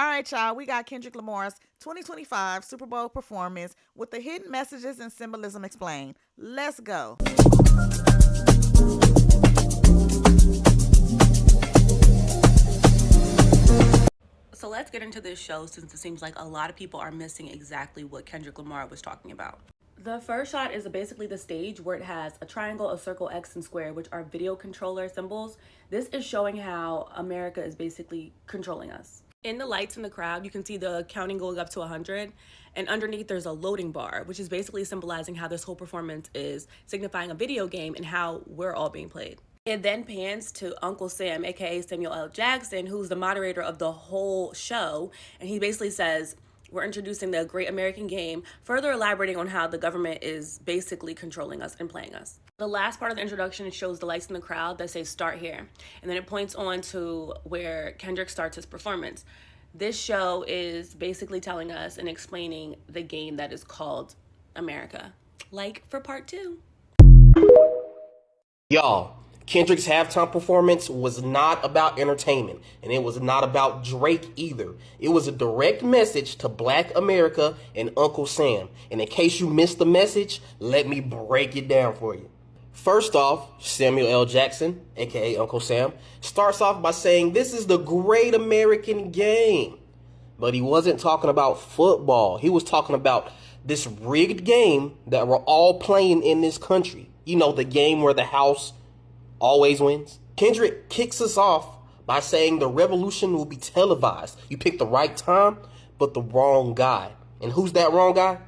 All right, y'all, we got Kendrick Lamar's 2025 Super Bowl performance with the hidden messages and symbolism explained. Let's go. So let's get into this show since it seems like a lot of people are missing exactly what Kendrick Lamar was talking about. The first shot is basically the stage where it has a triangle, a circle, X, and square, which are video controller symbols. This is showing how America is basically controlling us. In the lights in the crowd, you can see the counting going up to 100. And underneath, there's a loading bar, which is basically symbolizing how this whole performance is signifying a video game and how we're all being played. It then pans to Uncle Sam, aka Samuel L. Jackson, who's the moderator of the whole show. And he basically says, we're introducing the Great American Game, further elaborating on how the government is basically controlling us and playing us. The last part of the introduction shows the lights in the crowd that say start here. And then it points on to where Kendrick starts his performance. This show is basically telling us and explaining the game that is called America. Like for part 2. Y'all, Kendrick's halftime performance was not about entertainment, and it was not about Drake either. It was a direct message to Black America and Uncle Sam. And in case you missed the message, let me break it down for you. First off, Samuel L. Jackson, aka Uncle Sam, starts off by saying this is the great American game. But he wasn't talking about football. He was talking about this rigged game that we're all playing in this country. You know, the game where the house always wins. Kendrick kicks us off by saying the revolution will be televised. You picked the right time, but the wrong guy. And who's that wrong guy?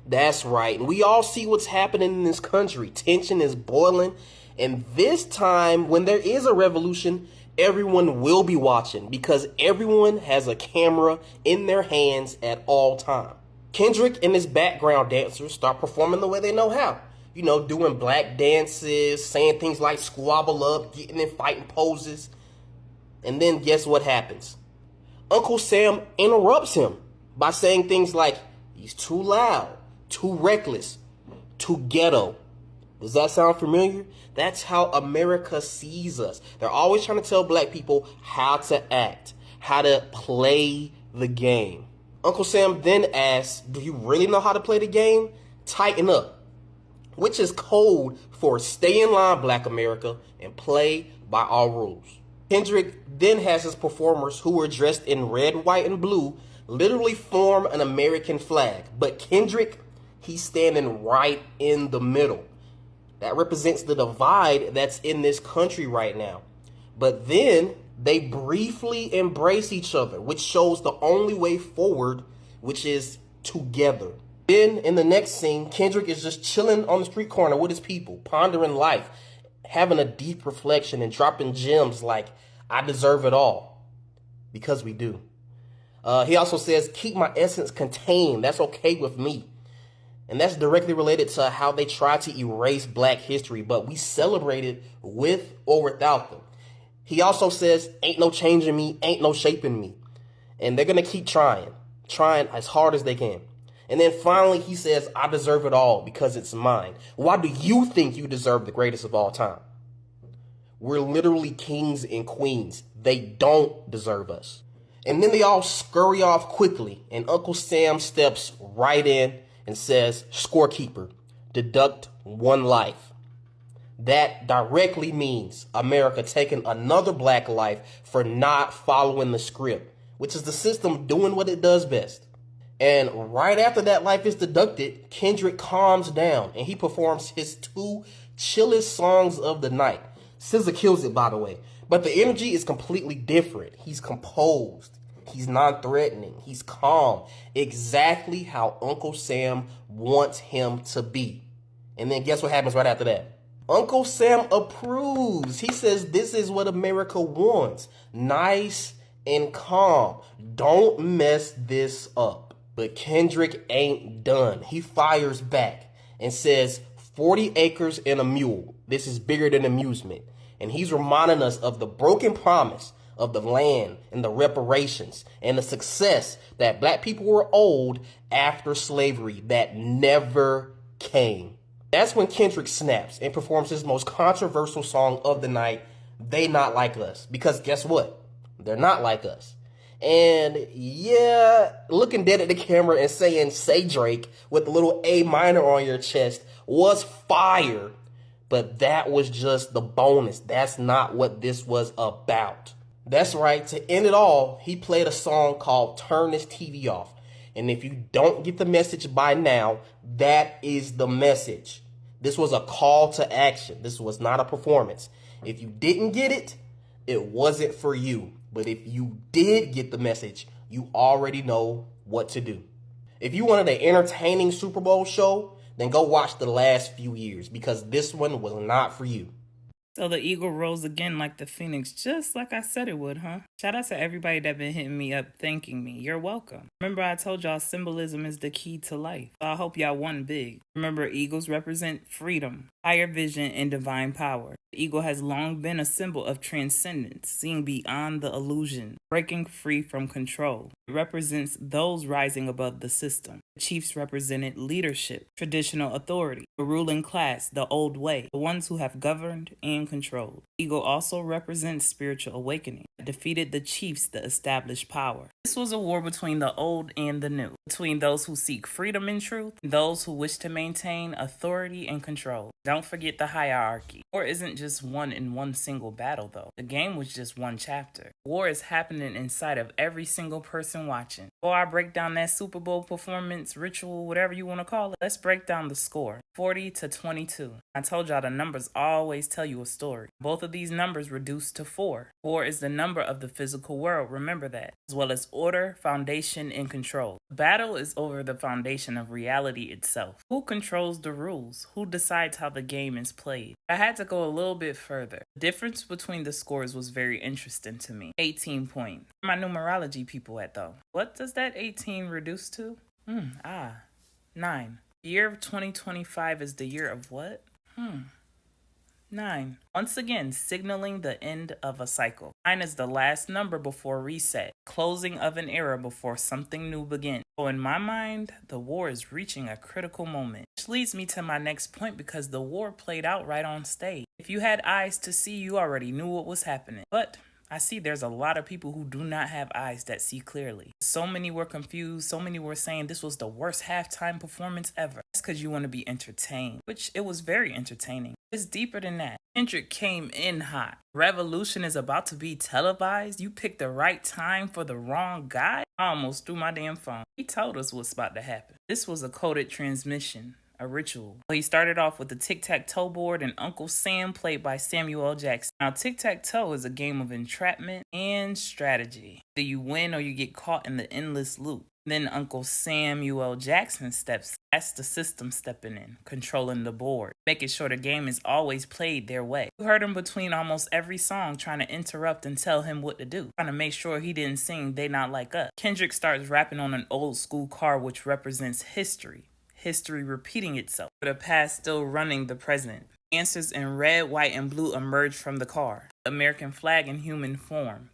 That's right. And we all see what's happening in this country. Tension is boiling. And this time, when there is a revolution, everyone will be watching because everyone has a camera in their hands at all time. Kendrick and his background dancers start performing the way they know how. You know, doing black dances, saying things like squabble up, getting in fighting poses. And then guess what happens? Uncle Sam interrupts him by saying things like, he's too loud, too reckless, too ghetto. Does that sound familiar? That's how America sees us. They're always trying to tell Black people how to act, how to play the game. Uncle Sam then asks, do you really know how to play the game? Tighten up, which is code for stay in line, Black America, and play by our rules. Kendrick then has his performers who are dressed in red, white, and blue literally form an American flag. But Kendrick, he's standing right in the middle. That represents the divide that's in this country right now. But then they briefly embrace each other, which shows the only way forward, which is together. Then in the next scene, Kendrick is just chilling on the street corner with his people, pondering life, having a deep reflection and dropping gems like, I deserve it all. Because we do. He also says, keep my essence contained. That's okay with me. And that's directly related to how they try to erase Black history, but we celebrate it with or without them. He also says, ain't no changing me, ain't no shaping me. And they're going to keep trying as hard as they can. And then finally, he says, I deserve it all because it's mine. Why do you think you deserve the greatest of all time? We're literally kings and queens. They don't deserve us. And then they all scurry off quickly, and Uncle Sam steps right in and says, scorekeeper, deduct one life. That directly means America taking another Black life for not following the script, which is the system doing what it does best. And right after that life is deducted, Kendrick calms down and he performs his 2 chillest songs of the night. SZA kills it, by the way, but the energy is completely different. He's composed. He's non-threatening. He's calm. Exactly how Uncle Sam wants him to be. And then guess what happens right after that? Uncle Sam approves. He says this is what America wants. Nice and calm. Don't mess this up. But Kendrick ain't done. He fires back and says 40 acres and a mule. This is bigger than amusement. And he's reminding us of the broken promise of the land and the reparations and the success that Black people were owed after slavery that never came. That's when Kendrick snaps and performs his most controversial song of the night, They Not Like Us. Because guess what? They're not like us. And yeah, looking dead at the camera and saying, say Drake, with a little A minor on your chest was fire. But that was just the bonus. That's not what this was about. That's right, to end it all, he played a song called Turn This TV Off. And if you don't get the message by now, that is the message. This was a call to action. This was not a performance. If you didn't get it, it wasn't for you. But if you did get the message, you already know what to do. If you wanted an entertaining Super Bowl show, then go watch the last few years, because this one was not for you. So the eagle rose again like the phoenix, just like I said it would, huh? Shout out to everybody that been hitting me up thanking me. You're welcome. Remember I told y'all symbolism is the key to life. So I hope y'all won big. Remember, eagles represent freedom, higher vision, and divine power. The eagle has long been a symbol of transcendence, seeing beyond the illusion, breaking free from control. It represents those rising above the system. The chiefs represented leadership, traditional authority, the ruling class, the old way, the ones who have governed and controlled. Eagle also represents spiritual awakening. It defeated the chiefs that established power. This was a war between the old and the new, between those who seek freedom and truth, and those who wish to maintain authority and control. Don't forget the hierarchy. War isn't just won in one single battle, though. The game was just one chapter. War is happening inside of every single person watching. Before I break down that Super Bowl performance, ritual, whatever you want to call it, let's break down the score. 40-22. I told y'all the numbers always tell you a story. Both of these numbers reduced to 4. 4 is the number of the physical world, remember that, as well as order, foundation, and control. The battle is over the foundation of reality itself. Who controls the rules? Who decides how the game is played? I had to go a little bit further. The difference between the scores was very interesting to me. 18 points. Where my numerology people at though? What does that 18 reduce to? 9. The year of 2025 is the year of what? 9. Once again, signaling the end of a cycle. 9 is the last number before reset, closing of an era before something new begins. So in my mind, the war is reaching a critical moment. Which leads me to my next point, because the war played out right on stage. If you had eyes to see, you already knew what was happening. But I see there's a lot of people who do not have eyes that see clearly. So many were confused. So many were saying this was the worst halftime performance ever. That's because you want to be entertained, which it was very entertaining. It's deeper than that. Kendrick came in hot. Revolution is about to be televised. You picked the right time for the wrong guy. I almost threw my damn phone. He told us what's about to happen. This was a coded transmission. A ritual. He started off with the tic-tac-toe board and Uncle Sam, played by Samuel L. Jackson. Now, tic-tac-toe is a game of entrapment and strategy. Either you win or you get caught in the endless loop. Then Uncle Samuel Jackson steps. That's the system stepping in, controlling the board, making sure the game is always played their way. You heard him between almost every song trying to interrupt and tell him what to do, trying to make sure he didn't sing They Not Like Us. Kendrick starts rapping on an old school car, which represents history. History repeating itself, with the past still running the present. Answers in red, white, and blue emerge from the car. The American flag in human form.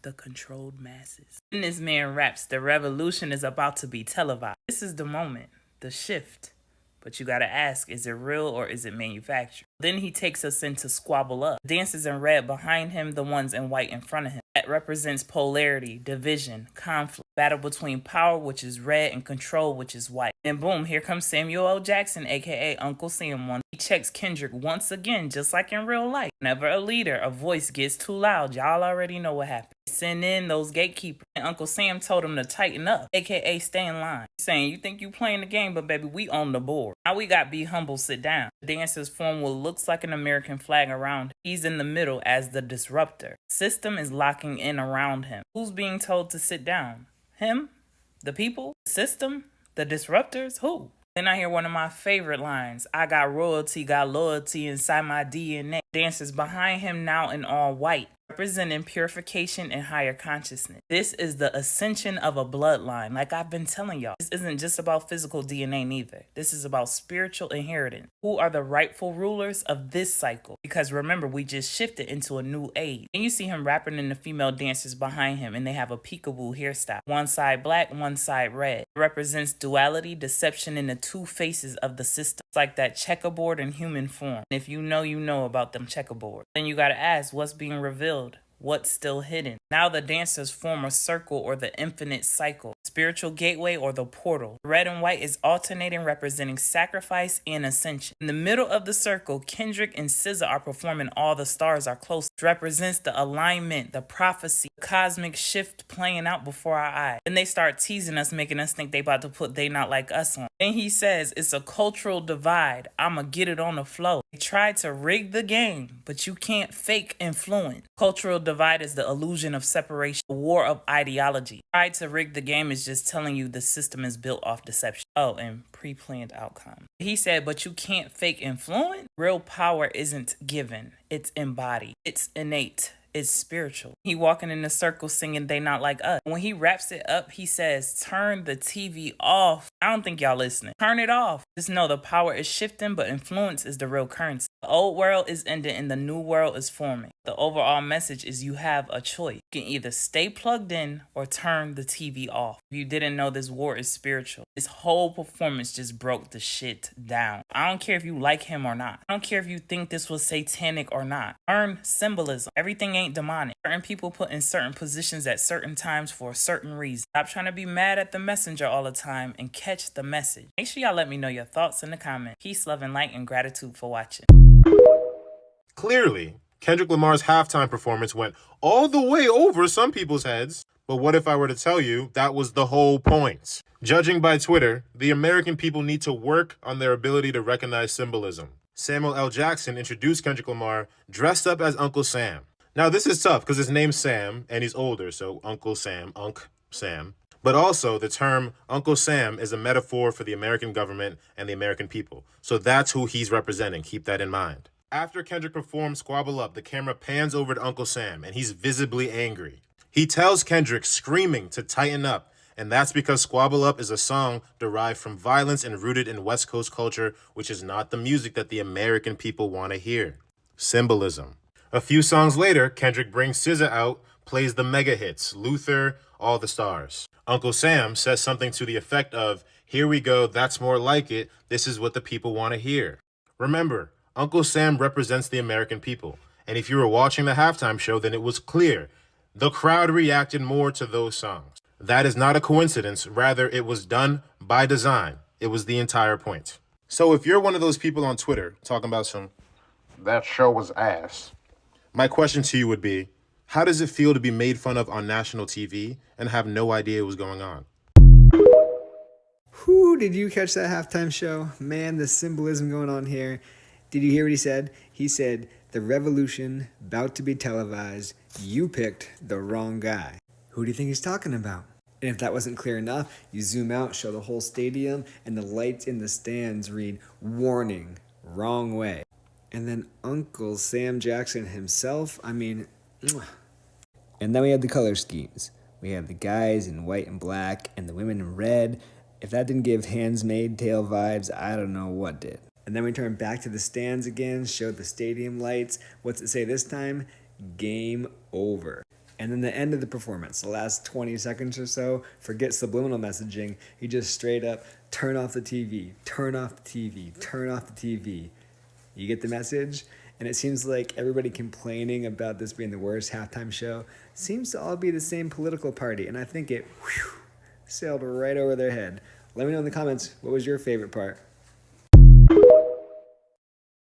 The controlled masses. Then this man raps, the revolution is about to be televised. This is the moment, the shift. But you gotta ask, is it real or is it manufactured? Then he takes us into Squabble Up. Dancers in red behind him, the ones in white in front of him. That represents polarity, division, conflict. Battle between power, which is red, and control, which is white. And boom, here comes Samuel L. Jackson, aka Uncle Sam One. He checks Kendrick once again, just like in real life. Whenever a leader, a voice gets too loud, y'all already know what happened. Send in those gatekeepers. And Uncle Sam told him to tighten up, aka stay in line. He's saying, you think you playing the game, but baby, we on the board. Now we got Be Humble, sit down. The dancers form what looks like an American flag around him. He's in the middle as the disruptor. System is locking in around him. Who's being told to sit down? Him? The people? The system? The disruptors? Who? Then I hear one of my favorite lines. I got royalty, got loyalty inside my DNA. Dancers behind him now in all white, representing purification and higher consciousness. This is the ascension of a bloodline. Like I've been telling y'all, this isn't just about physical DNA neither. This is about spiritual inheritance. Who are the rightful rulers of this cycle? Because remember, we just shifted into a new age. And you see him rapping in the female dancers behind him, and they have a peekaboo hairstyle. One side black, one side red. It represents duality, deception, and the two faces of the system. It's like that checkerboard in human form. And if you know about them checkerboard. Then you gotta ask, what's being revealed? what's still hidden. Now the dancers form a circle or the infinite cycle, spiritual gateway or the portal. Red and white is alternating, representing sacrifice and ascension. In the middle of the circle, Kendrick and SZA are performing All the Stars Are Close, which represents the alignment, the prophecy, the cosmic shift playing out before our eyes. Then they start teasing us, making us think they about to put They Not Like Us on. Then he says, it's a cultural divide. I'ma get it on the flow. They tried to rig the game, but you can't fake influence. Cultural divide is the illusion of separation, the war of ideology. Tried to rig the game is just telling you the system is built off deception. Oh, and pre-planned outcome. He said, but you can't fake influence. Real power isn't given. It's embodied. It's innate. It's spiritual. He walking in the circle singing They Not Like Us. When he wraps it up, he says, turn the TV off. I don't think y'all listening. Turn it off. Just know the power is shifting, but influence is the real currency. The old world is ending and the new world is forming. The overall message is you have a choice. You can either stay plugged in or turn the TV off. If you didn't know, this war is spiritual. This whole performance just broke the shit down. I don't care if you like him or not. I don't care if you think this was satanic or not. Learn symbolism. Everything ain't demonic. Certain people put in certain positions at certain times for a certain reason. Stop trying to be mad at the messenger all the time and catch the message. Make sure y'all let me know your thoughts in the comments. Peace, love, and light, and gratitude for watching. Clearly, Kendrick Lamar's halftime performance went all the way over some people's heads. But what if I were to tell you that was the whole point? Judging by Twitter, the American people need to work on their ability to recognize symbolism. Samuel L. Jackson introduced Kendrick Lamar dressed up as Uncle Sam. Now, this is tough because his name's Sam and he's older, so Uncle Sam, Unc Sam. But also, the term Uncle Sam is a metaphor for the American government and the American people. So that's who he's representing. Keep that in mind. After Kendrick performed Squabble Up, the camera pans over to Uncle Sam, and he's visibly angry. He tells Kendrick, screaming, to tighten up, and that's because Squabble Up is a song derived from violence and rooted in West Coast culture, which is not the music that the American people want to hear. Symbolism. A few songs later, Kendrick brings SZA out, plays the mega hits, Luther, All the Stars. Uncle Sam says something to the effect of, here we go, that's more like it, this is what the people want to hear. Remember, Uncle Sam represents the American people, and if you were watching the halftime show, then it was clear. The crowd reacted more to those songs. That is not a coincidence, rather it was done by design. It was the entire point. So if you're one of those people on Twitter talking about that show was ass, my question to you would be, how does it feel to be made fun of on national TV and have no idea what was going on? Whew, did you catch that halftime show? Man, the symbolism going on here. Did you hear what he said? He said, the revolution about to be televised. You picked the wrong guy. Who do you think he's talking about? And if that wasn't clear enough, you zoom out, show the whole stadium, and the lights in the stands read, warning, wrong way. And then Uncle Sam Jackson himself, I mean, mwah. And then we have the color schemes. We have the guys in white and black and the women in red. If that didn't give Handmaid's Tale vibes, I don't know what did. And then we turn back to the stands again, show the stadium lights. What's it say this time? Game over. And then the end of the performance, the last 20 seconds or so, forget subliminal messaging. You just straight up turn off the TV, turn off the TV, turn off the TV. You get the message? And it seems like everybody complaining about this being the worst halftime show seems to all be the same political party. And I think it sailed right over their head. Let me know in the comments, what was your favorite part?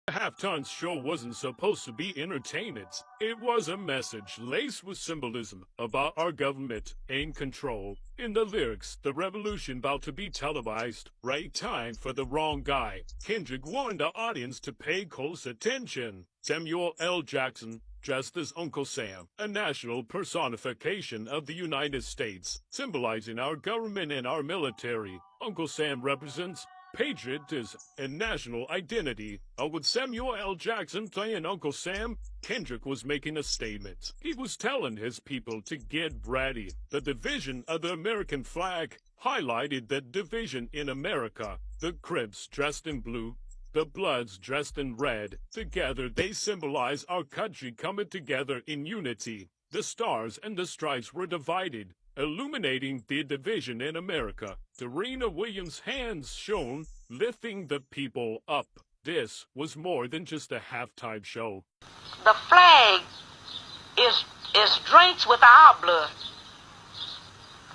Halftime show wasn't supposed to be entertainment. It was a message laced with symbolism about our government in control. In the lyrics, the revolution about to be televised. Right time for the wrong guy. Kendrick warned the audience to pay close attention. Samuel L. Jackson, dressed as Uncle Sam, a national personification of the United States, symbolizing our government and our military. Uncle Sam represents patriotism and national identity. With Samuel L. Jackson playing Uncle Sam, Kendrick was making a statement. He was telling his people to get ready. The division of the American flag highlighted the division in America. The Crips dressed in blue, the Bloods dressed in red. Together they symbolize our country coming together in unity. The stars and the stripes were divided, illuminating the division in America. Serena Williams' hands shone, lifting the people up. This was more than just a halftime show. The flag is drenched with our blood.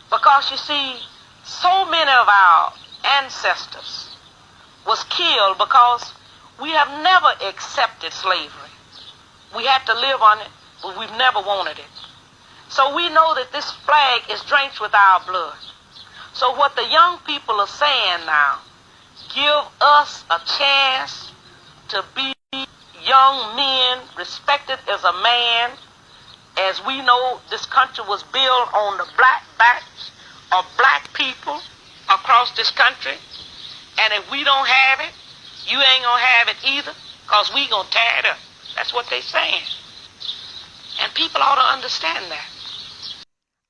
Because you see, so many of our ancestors was killed because we have never accepted slavery. We had to live on it, but we've never wanted it. So we know that this flag is drenched with our blood. So what the young people are saying now, give us a chance to be young men, respected as a man, as we know this country was built on the black backs of black people across this country. And if we don't have it, you ain't gonna have it either, because we gonna tear it up. That's what they saying. And people ought to understand that.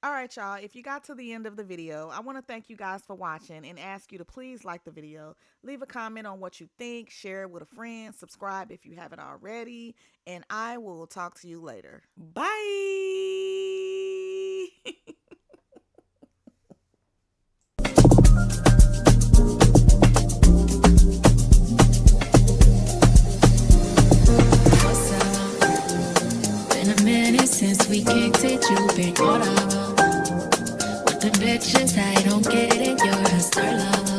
All right, y'all, if you got to the end of the video, I want to thank you guys for watching and ask you to please like the video, leave a comment on what you think, share it with a friend, subscribe if you haven't already, and I will talk to you later. Bye! Been a minute since we kicked it, you've been caught up. The bitches, I don't get it, you're a star lover.